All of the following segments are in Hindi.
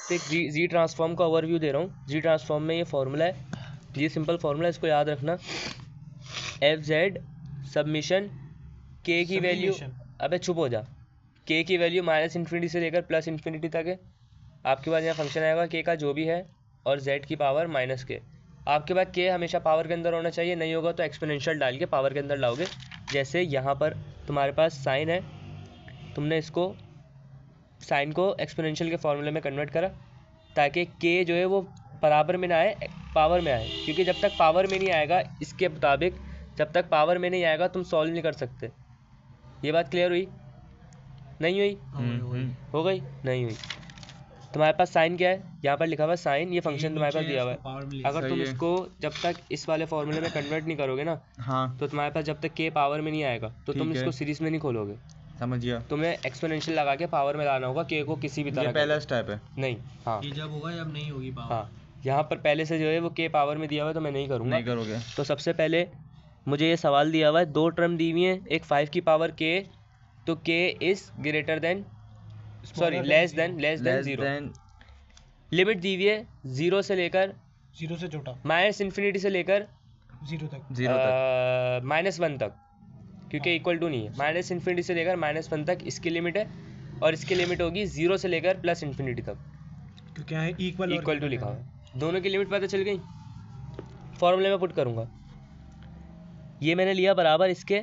तो एक जी ट्रांसफॉर्म का ओवरव्यू दे रहा हूँ। जी ट्रांसफॉर्म में ये फॉर्मूला है, ये सिंपल फॉर्मूला, इसको याद रखना। एफ जेड सबमिशन के की वैल्यू, अबे चुप हो जा, के की वैल्यू माइनस इन्फिनिटी से लेकर प्लस इन्फिनिटी तक है। आपके पास यहाँ फंक्शन आएगा के का जो भी है और जेड की पावर माइनस के। आपके पास के हमेशा पावर के अंदर होना चाहिए, नहीं होगा तो एक्सपोनेंशियल डाल के पावर के अंदर लाओगे। जैसे यहाँ पर तुम्हारे पास साइन है, तुमने इसको साइन को एक्सपोनेंशियल के फॉर्मूले में कन्वर्ट करा ताकि के जो है वो बराबर में ना आए, पावर में आए, क्योंकि जब तक पावर में नहीं आएगा, इसके मुताबिक जब तक पावर में नहीं आएगा तुम सॉल्व नहीं कर सकते। ये बात क्लियर हुई? नहीं हुई? हो गई? नहीं हुई। तुम्हारे पास साइन क्या है, यहाँ पर लिखा हुआ साइन, ये फंक्शन तुम्हारे पास दिया हुआ है। अगर तुम इसको जब तक इस वाले फॉर्मूले में कन्वर्ट नहीं करोगे ना, हाँ, तो तुम्हारे पास जब तक के पावर में नहीं आएगा तो तुम इसको सीरीज में नहीं खोलोगे। समझ गया। तुम्हें एक्सपोनेंशियल लगा के पावर में लाना होगा के को किसी भी तरह। ये पहला स्टेप है। नहीं, हाँ, ये जब होगा जब नहीं होगी पावर। हाँ, यहाँ पर पहले से जो है वो के पावर में दिया हुआ है, तो मैं नहीं करूँगा। नहीं करोगे तो सबसे पहले मुझे ये सवाल दिया हुआ है, दो टर्म दी हुई है, एक 5 की पावर के, तो k is greater than, sorry less than zero. Limit दी हुई है 0 से लेकर, 0 से छोटा, माइनस इन्फिनिटी से लेकर 0 तक, -1 तक, क्योंकि इक्वल टू नहीं है। माइनस इन्फिनिटी से लेकर -1 तक इसकी लिमिट है, और इसकी लिमिट होगी 0 से लेकर प्लस इन्फिनिटी तक, क्योंकि यहाँ इक्वल टू लिखा हुआ है। दोनों की लिमिट पता चल गई, फॉर्मूले में पुट करूँगा। ये मैंने लिया बराबर इसके,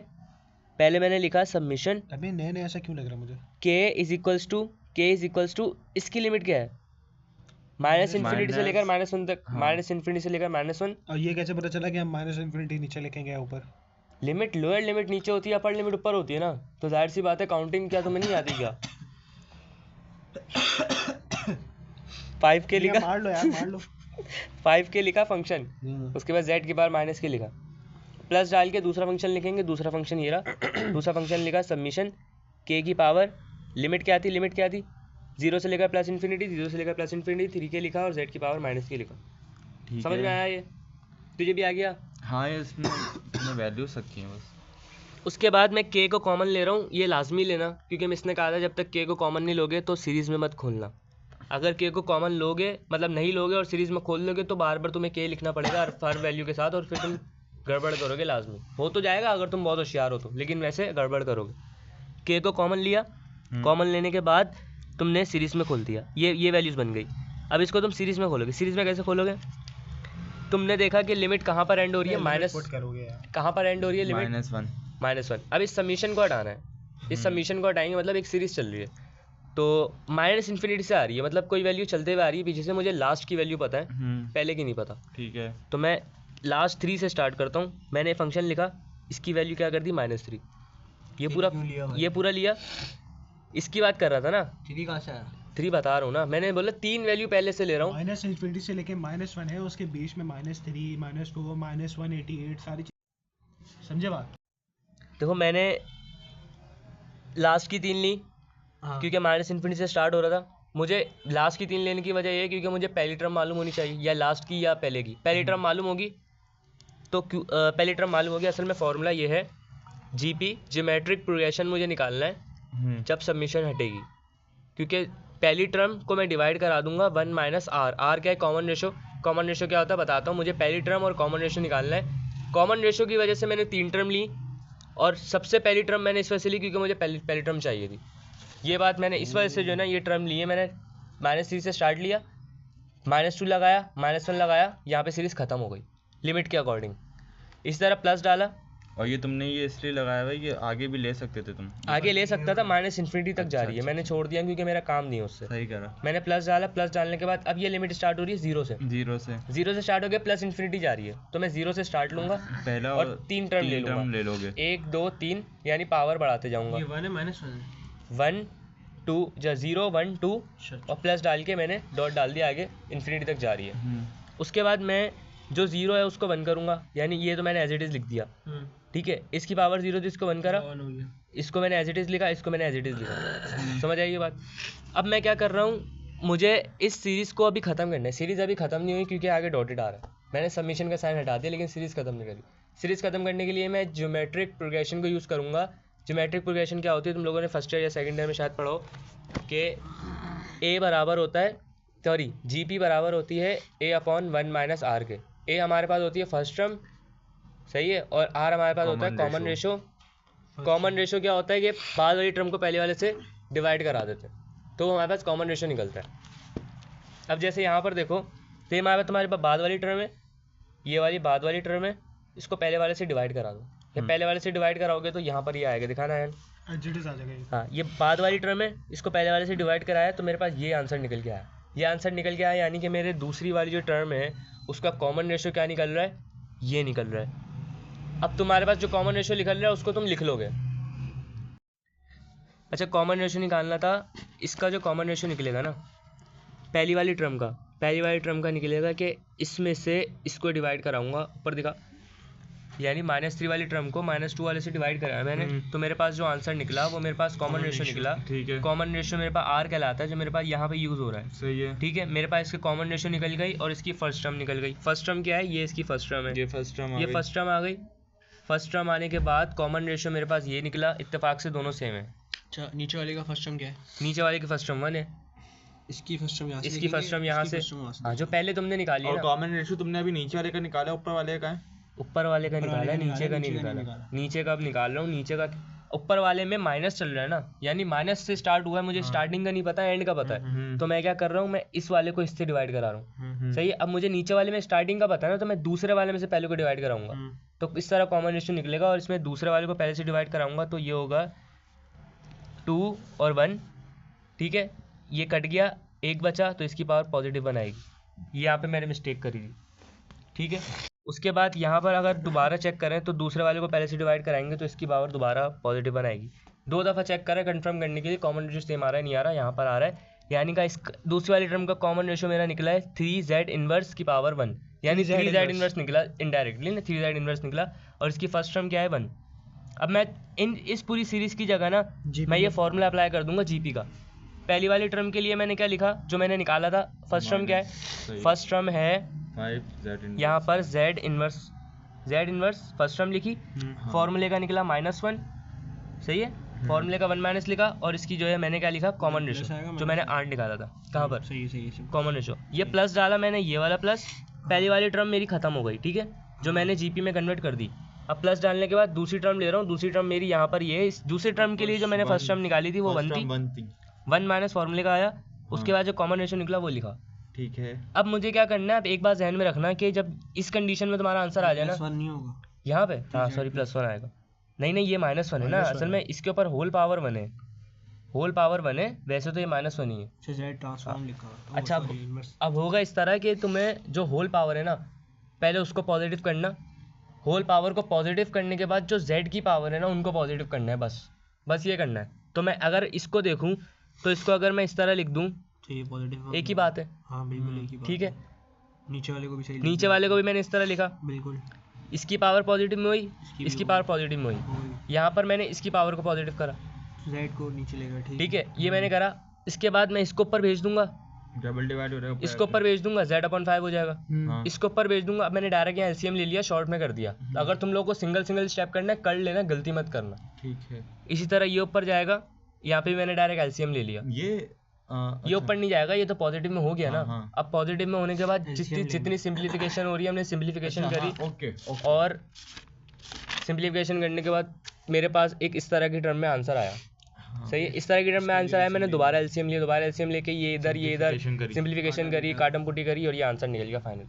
पहले मैंने लिखा सबमिशन, अभी नए ऐसा क्यों लग रहा है मुझे, के इज इक्वल्स टू इसकी लिमिट क्या है, माइनस इन्फिनिटी से लेकर -1 तक, माइनस इन्फिनिटी से लेकर -1। और ये कैसे पता चला कि हम माइनस इन्फिनिटी नीचे लिखेंगे ऊपर? लिमिट लोअर लिमिट नीचे होती है, अपर लिमिट ऊपर होती है ना, तो जाहिर सी बात है काउंटिंग क्या तुम्हें नहीं आती क्या? 5 के लिखा, मार लो यार, मार लो। 5 के लिखा फंक्शन, उसके बाद z की पावर माइनस के लिखा, प्लस डाल के दूसरा फंक्शन लिखेंगे। दूसरा फंक्शन ये रहा, दूसरा फंक्शन लिखा सबमिशन के की पावर, लिमिट क्या थी, 0 से लेकर प्लस इन्फिनिटी, 0 से लेकर प्लस इन्फिनिटी, 3 के लिखा और z की पावर माइनस के लिखा। समझ में आया? ये तुझे भी आ गया? हाँ, ये इसमें वैल्यूज रखी हैं बस। उसके बाद मैं के को कॉमन ले रहा हूँ, ये लाजमी लेना, क्योंकि मैं इसने कहा था जब तक के को कॉमन नहीं लोगे तो सीरीज़ में मत खोलना। अगर के को कॉमन लोगे, मतलब नहीं लोगे और सीरीज़ में खोल लोगे, तो बार बार तुम्हें के लिखना पड़ेगा हर वैल्यू के साथ, और फिर तुम गड़बड़ करोगे लाजमी। हो तो जाएगा अगर तुम बहुत होशियार हो तो, लेकिन वैसे गड़बड़ करोगे। के को कॉमन लिया, कॉमन लेने के बाद तुमने सीरीज़ में खोल दिया, ये वैल्यूज़ बन गई। अब इसको तुम सीरीज़ में खोलोगे। सीरीज़ में कैसे खोलोगे? तुमने देखा कि लिमिट कहाँ पर एंड हो रही है, माइनस, कहाँ पर एंड हो रही है लिमिट, -1। अब इस सबमिशन को हटाना है, इस सबमिशन को हटाएंगे, मतलब एक सीरीज चल रही है, तो माइनस इन्फिनिटी से आ रही है, मतलब कोई वैल्यू चलते हुए आ रही है पीछे से, मुझे लास्ट की वैल्यू पता है, पहले की नहीं पता। ठीक है, तो मैं लास्ट 3 से स्टार्ट करता हूँ। मैंने फंक्शन लिखा, इसकी वैल्यू क्या कर दी, -3। ये पूरा लिया, इसकी बात कर रहा था ना, 3 कहाँ से आया? 3 बता रहा हूँ ना, मैंने बोला 3 वैल्यू पहले से ले रहा हूँ। माइनस इन्फिनिटी से लेके -1 है, उसके बीच में -3, -2, -188 सारी चीज़, समझे बात? देखो मैंने लास्ट की 3 ली, क्योंकि माइनस इन्फिनिटी से स्टार्ट हो रहा था। मुझे लास्ट की 3 लेने की वजह ये, क्योंकि मुझे पहली टर्म मालूम होनी चाहिए, या लास्ट की या पहले की। पहली टर्म मालूम होगी तो पहली टर्म मालूम होगी। असल में फॉर्मूला ये है, जीपी ज्योमेट्रिक प्रोग्रेशन मुझे निकालना है जब सबमिशन हटेगी, क्योंकि पहली टर्म को मैं डिवाइड करा दूंगा 1 - r। r क्या है, कॉमन रेशो। कॉमन रेशो क्या होता है बताता हूँ। मुझे पहली टर्म और कॉमन रेशो निकालना है। कॉमन रेशो की वजह से मैंने 3 टर्म ली, और सबसे पहली टर्म मैंने इस वजह से ली क्योंकि मुझे पहली टर्म चाहिए थी। ये बात मैंने इस वजह से जो है ना, ये टर्म ली है मैंने, -3 से स्टार्ट लिया, -2 लगाया, -1 लगाया, यहाँ पे सीरीज खत्म हो गई लिमिट के अकॉर्डिंग। इस तरह प्लस डाला, और ये तुमने ये इसलिए लगाया भाई, ये आगे भी ले सकते थे तुम। आगे ले सकता था, माइनस इन्फिनिटी तक जा रही है, मैंने छोड़ दिया क्योंकि मेरा काम नहीं है उससे। सही करा। मैंने प्लस डाला, प्लस डालने के बाद अब ये लिमिट स्टार्ट हो रही है 0 से। 0 से स्टार्ट हो गया, प्लस इन्फिनिटी जा रही है, तो मैं 0 से स्टार्ट लूंगा पहला, और 3 टर्म ले लूंगा। ले लोगे 1 2 3, यानी पावर बढ़ाते जाऊंगा। ये 1 है -1 1 2 या 0 1 2, और प्लस डाल के मैंने डॉट डाल दिया, आगे इन्फिनिटी तक जा रही है। उसके बाद मैं जो 0 है उसको 1 करूंगा, यानी ये तो मैंने एज इट इज लिख दिया, ठीक है। इसकी पावर 0 थी, इसको 1 करा, इसको मैंने एज इट इज लिखा, इसको मैंने एज इट इज लिखा। समझ आई ये बात? अब मैं क्या कर रहा हूँ, मुझे इस सीरीज़ को अभी ख़त्म करना है। सीरीज़ अभी ख़त्म नहीं हुई क्योंकि आगे डॉटेड आ रहा है। मैंने सबमिशन का साइन हटा दिया, लेकिन सीरीज़ ख़त्म नहीं करी। सीरीज़ ख़त्म करने के लिए मैं ज्योमेट्रिक प्रोग्रेशन को यूज़ करूँगा। ज्योमेट्रिक प्रोग्रेशन क्या होती है, तुम लोगों ने फर्स्ट ईयर या सेकंड ईयर में शायद पढ़ो कि ए बराबर होता है सॉरी GP बराबर होती है A/1 माइनस R के। A हमारे पास होती है फर्स्ट टर्म, सही है, और R हमारे पास होता है कॉमन रेशो। कॉमन रेशो क्या होता है कि बाद वाली टर्म को पहले वाले से डिवाइड करा देते हैं, तो हमारे पास कॉमन रेशो निकलता है। अब जैसे यहाँ पर देखो, तो हमारे पास तुम्हारे पास बाद वाली टर्म है, ये वाली बाद वाली टर्म है, इसको पहले वाले से डिवाइड करा दो। या पहले वाले से डिवाइड कराओगे तो यहाँ पर ये आएगा, दिखाना है। आ जाएगा। हाँ, ये बाद वाली टर्म है, इसको पहले वाले से डिवाइड कराया तो मेरे पास ये आंसर निकल के आया। ये आंसर निकल के आया यानी कि मेरे दूसरी वाली जो टर्म है उसका कॉमन रेशो क्या निकल रहा है, ये निकल रहा है। अब तुम्हारे पास जो कॉमन रेशो निकल रहा है उसको तुम लिख लोगे। अच्छा, कॉमन रेशो निकालना था, इसका जो कॉमन रेशो निकलेगा ना पहली वाली टर्म का निकलेगा कि इसमें से इसको डिवाइड कराऊंगा, ऊपर दिखा, यानी -3 वाली टर्म को -2 वाले से डिवाइड कराया मैंने, तो मेरे पास जो आंसर निकला वो मेरे पास कॉमन रेशो निकला। ठीक है, कॉमन रेशो मेरे पास R कहलाता है, जो मेरे पास यहाँ पे यूज़ हो रहा है। सही है, ठीक है, मेरे पास इसकी कॉमन रेशो निकल गई और इसकी फर्स्ट टर्म निकल गई। फर्स्ट टर्म क्या है, ये इसकी फर्स्ट टर्म है, ये फर्स्ट टर्म आ गई। फर्स्ट टर्म आने के बाद कॉमन रेशो मेरे पास ये निकला, इत्तेफाक से दोनों सेम है। अच्छा, नीचे वाले का फर्स्ट टर्म क्या है? नीचे वाले की फर्स्ट टर्म 1 है, इसकी फर्स्ट टर्म यहाँ से, इसकी फर्स्ट टर्म यहाँ से, हाँ, जो पहले तुमने निकाली है और ना। कॉमन रेशो तुमने अभी नीचे वाले का निकाला, ऊपर वाले का है? ऊपर वाले का निकाला है, नीचे का नहीं निकाला। नीचे का अब निकाल रहा हूँ, नीचे का। ऊपर वाले में माइनस चल रहा है ना, यानी माइनस से स्टार्ट हुआ है, मुझे स्टार्टिंग का नहीं पता, एंड का पता है, तो मैं क्या कर रहा हूँ, मैं इस वाले को इससे डिवाइड करा रहा हूँ। सही है, अब मुझे नीचे वाले में स्टार्टिंग का पता है ना, तो मैं दूसरे वाले में से पहले को डिवाइड कराऊंगा, तो इस तरह कॉमन रेशो निकलेगा। और इसमें दूसरे वाले को पहले से डिवाइड कराऊंगा तो ये होगा 2 और 1। ठीक है, ये कट गया, एक बचा, तो इसकी पावर पॉजिटिव 1 आएगी। यहाँ पे मैंने मिस्टेक करी थी। ठीक है, उसके बाद यहाँ पर अगर दोबारा चेक करें तो दूसरे वाले को पहले से डिवाइड कराएंगे तो इसकी पावर दोबारा पॉजिटिव 1 आएगी। 2 दफ़ा चेक करें कंफर्म करने के लिए, कॉमन रेशो सेम आ रहा है नहीं आ रहा, यहाँ पर आ रहा है, यानी का इस दूसरी वाली टर्म का कॉमन रेशो मेरा निकला है 3z इनवर्स की पावर 1, यानी 3z इनवर्स निकला इनडायरेक्टली ना, 3z इनवर्स निकला। और इसकी फर्स्ट टर्म क्या है 1। अब मैं इस पूरी सीरीज़ की जगह ना मैं ये फॉर्मूला अप्लाई कर दूंगा GP का। पहली वाली टर्म के लिए मैंने क्या लिखा, जो मैंने निकाला था, फर्स्ट टर्म क्या है, फर्स्ट टर्म है 5z यहाँ पर z इनवर्स फर्स्ट टर्म लिखी, फॉर्मूले का निकला -1, सही है, फॉर्मूले का 1 माइनस लिखा, और इसकी जो है मैंने क्या लिखा, कॉमन रेशो, जो मैंने 8 निकाला था, कहाँ पर, सही कॉमन रेशो, ये प्लस डाला मैंने, ये वाला प्लस, पहली वाली टर्म मेरी खत्म हो गई। ठीक है, जो मैंने GP में कन्वर्ट कर दी। अब प्लस डालने के बाद दूसरी टर्म ले रहा हूँ, दूसरी टर्म मेरी यहाँ पर ये है। इस दूसरी टर्म के लिए जो मैंने फर्स्ट टर्म निकाली थी वो 1 थी, 1 माइनस फॉर्मूले का आया, उसके बाद जो कॉमन रेशो निकला वो लिखा। ठीक है, अब मुझे क्या करना है, अब एक बात ध्यान में रखना कि जब इस कंडीशन में तुम्हारा आंसर आ जाए ना, नहीं होगा यहाँ पे, हाँ सॉरी +1 आएगा, नहीं ये -1 है ना, असल में इसके ऊपर होल पावर 1 है, वैसे तो ये -1 ही है। z ट्रांसफॉर्म लिखा। अच्छा, अब होगा इस तरह कि तुम्हें जो होल पावर है ना, पहले उसको पॉजिटिव करना, होल पावर को पॉजिटिव करने के बाद जो z की पावर है ना उनको पॉजिटिव करना है, बस ये करना है। तो मैं अगर इसको देखूं तो इसको अगर मैं इस तरह लिख दूं तो ये पॉजिटिव, एक ही बात है। हाँ बिल्कुल एक ही बात। ठीक है, नीचे वाले को भी सही, नीचे वाले को भी मैंने इस तरह लिखा, बिल्कुल, इसकी पावर पॉजिटिव में हुई, इसकी पावर पॉजिटिव में हुई, यहाँ पर मैंने इसकी पावर को पॉजिटिव करा, z को नीचे लेकर। ठीक है, ये मैंने करा। इसके बाद मैं इसको ऊपर भेज दूंगा, डबल डिवाइड हो रहा है, इसको ऊपर भेज दूंगा, z/5 हो जाएगा, हाँ। इसको ऊपर भेज दूंगा। अब मैंने डायरेक्ट यहाँ LCM ले लिया, शॉर्ट में कर दिया। अगर तुम लोग को सिंगल स्टेप करना है कर लेना, गलती मत करना। ठीक है, इसी तरह ये ऊपर जाएगा, यहाँ पे मैंने डायरेक्ट LCM ले लिया, ये ऊपर नहीं जाएगा, ये तो पॉजिटिव में हो गया ना। हाँ। अब पॉजिटिव में होने के बाद जितनी सिंप्लीफिकेशन हो रही है हमने सिंप्लीफिकेशन करी, ओके, और सिंप्लीफिकेशन करने के बाद मेरे पास एक इस तरह की टर्म में आंसर आया। सही है, इस तरह की टर्म में आंसर आया, मैंने दोबारा LCM लिया, दोबारा LCM लेके ये इधर सिंप्लीफिकेशन करी, काटम पुटी करी, और ये आंसर निकल गया फाइनल।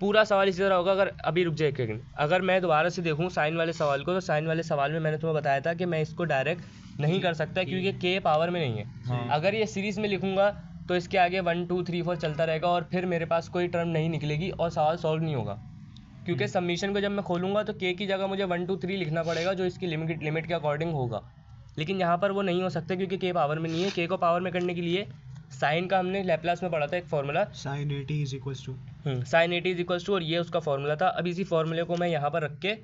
पूरा सवाल इसी तरह होगा। अगर अभी रुक जाए एक सेकंड, अगर मैं दोबारा से देखूँ साइन वाले सवाल को, तो साइन वाले सवाल में मैंने तुम्हें बताया था कि मैं इसको डायरेक्ट नहीं कर सकता क्योंकि K पावर में नहीं है। अगर ये सीरीज में लिखूंगा तो इसके आगे 1 2 3 4 चलता रहेगा और फिर मेरे पास कोई टर्म नहीं निकलेगी और सवाल सॉल्व नहीं होगा, क्योंकि सबमिशन को जब मैं खोलूंगा तो K की जगह मुझे 1 2 3 लिखना पड़ेगा जो इसकी लिमिट के अकॉर्डिंग होगा। लेकिन यहाँ पर वो नहीं हो सकता क्योंकि K पावर में नहीं है। K को पावर में करने के लिए साइन का हमने लैप्लास में पढ़ा था एक formula, sin 80 is equals to sin 80 is equals to, और ये उसका फॉर्मूला था। अब इसी फॉर्मूले को मैं यहाँ पर रख के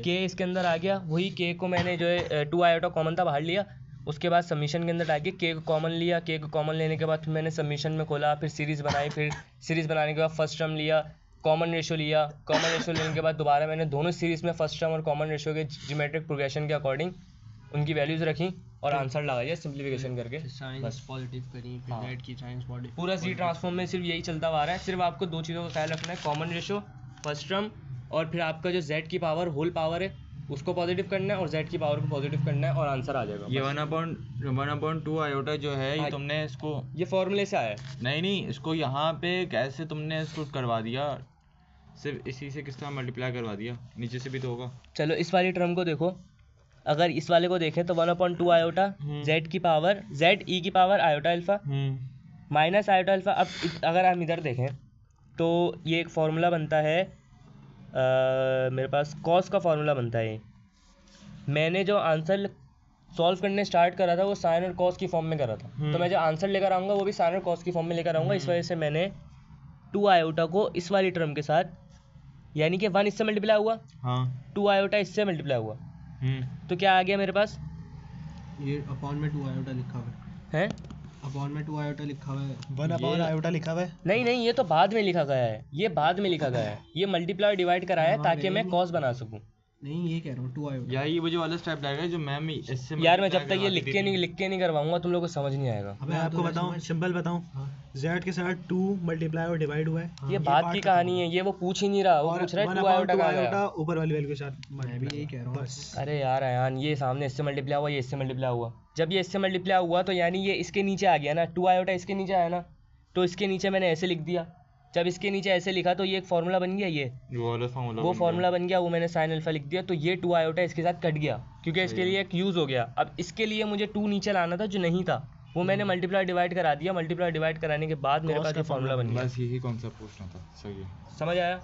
K इसके अंदर आ गया, वही K को मैंने जो है 2 आयोटा कॉमन था बाहर लिया, उसके बाद सबमिशन के अंदर डाल के K को कॉमन लिया। K को कॉमन लेने के बाद फिर मैंने सबमिशन में खोला, फिर सीरीज़ बनाई, फिर सीरीज़ बनाने के बाद फर्स्ट टर्म लिया, कॉमन रेशो लिया, कॉमन रेशो लेने के बाद दोबारा मैंने दोनों सीरीज़ में फर्स्ट टर्म और कॉमन रेशो के ज्योमेट्रिक प्रोग्रेशन के अकॉर्डिंग उनकी वैल्यूज़ रखी, और आंसर लगाइए सिंप्लीफिकेशन करके। साइंस पॉजिटिव करी, फिर हाँ। z की साइंस पॉजिटिव। पूरा जी ट्रांसफॉर्म में सिर्फ यही चलता आ रहा है। सिर्फ आपको दो चीज़ों का ख्याल रखना है, कॉमन रेशो फर्स्ट टर्म, और फिर आपका जो z की पावर होल पावर है उसको पॉजिटिव करना है और z की पावर को पॉजिटिव करना है और आंसर आ जाएगा। ये 1/2 आयोटा जो है हाँ। ये तुमने इसको ये फॉर्मूले से आया है। नहीं इसको यहाँ पे कैसे तुमने इसको करवा दिया, सिर्फ इसी से किस तरह मल्टीप्लाई करवा दिया, नीचे से भी तो होगा। चलो इस वाली टर्म को देखो, अगर इस वाले को देखें तो 1/2 आयोटा z की पावर z e की power iota alpha minus iota alpha. अब अगर हम इधर देखें तो ये एक फार्मूला बनता है, मेरे पास कॉस का फार्मूला बनता है। मैंने जो आंसर सॉल्व करने स्टार्ट करा था वो साइन और कॉस की फॉर्म में करा था, तो मैं जो आंसर लेकर आऊँगा वो भी साइन और कॉस की फॉर्म में लेकर आऊँगा। इस वजह से मैंने 2 आयोटा को इस वाली टर्म के साथ, यानी कि 1 इससे मल्टीप्लाई हुआ, हाँ 2 आयोटा इससे मल्टीप्लाई हुआ, तो क्या आ गया मेरे पास ये अपॉन में 2 आयोटा लिखा हुआ है। अपॉन में 2 आयोटा लिखा हुआ है, 1 आयोटा लिखा हुआ है। नहीं नहीं, ये तो बाद में लिखा गया है, ये बाद में लिखा गया है, ये मल्टीप्लाई डिवाइड कराया है ताकि मैं कॉस बना सकूं। नहीं ये कह रहा हूँ 2 आयोटा। या ये वो जो वाला स्टेप रहेगा जो मैम इससे यार मैं जब तक ये लिख के नहीं करवाऊंगा तुम लोग को समझ नहीं आएगा। अब मैं आपको बताऊं, सिंपल बताऊं, z के साथ 2 मल्टीप्लाई और डिवाइड हुआ है। ये बात की कहानी है, ये वो पूछ ही नहीं रहा, वो पूछ रहा है 2 आयोटा कहाँ गया। ऊपर वाली वैल्यू के साथ मैं भी यही कह रहा हूँ बस। अरे यार अयान, ये सामने इससे मल्टीप्लाई हुआ, ये इससे मल्टीप्लाई हुआ, जब ये इससे मल्टीप्लाई हुआ तो यानी ये इसके नीचे आ गया ना, 2 आयोटा इसके नीचे आया ना, तो इसके नीचे मैंने ऐसे लिख दिया। जब इसके नीचे ऐसे लिखा तो ये एक फार्मूला बन गया, ये वो फार्मूला बन गया, वो मैंने साइन अल्फा लिख दिया, तो ये 2 आयोटा इसके साथ कट गया क्योंकि इसके लिए एक यूज़ हो गया। अब इसके लिए मुझे 2 नीचे लाना था जो नहीं था, वो मैंने मल्टीप्लाई डिवाइड करा दिया। मल्टीप्लाई डिवाइड कराने के बाद मेरे पास ये फार्मूला बन गया। बस यही कॉन्सेप्ट पूछना था, सही है। समझ आया?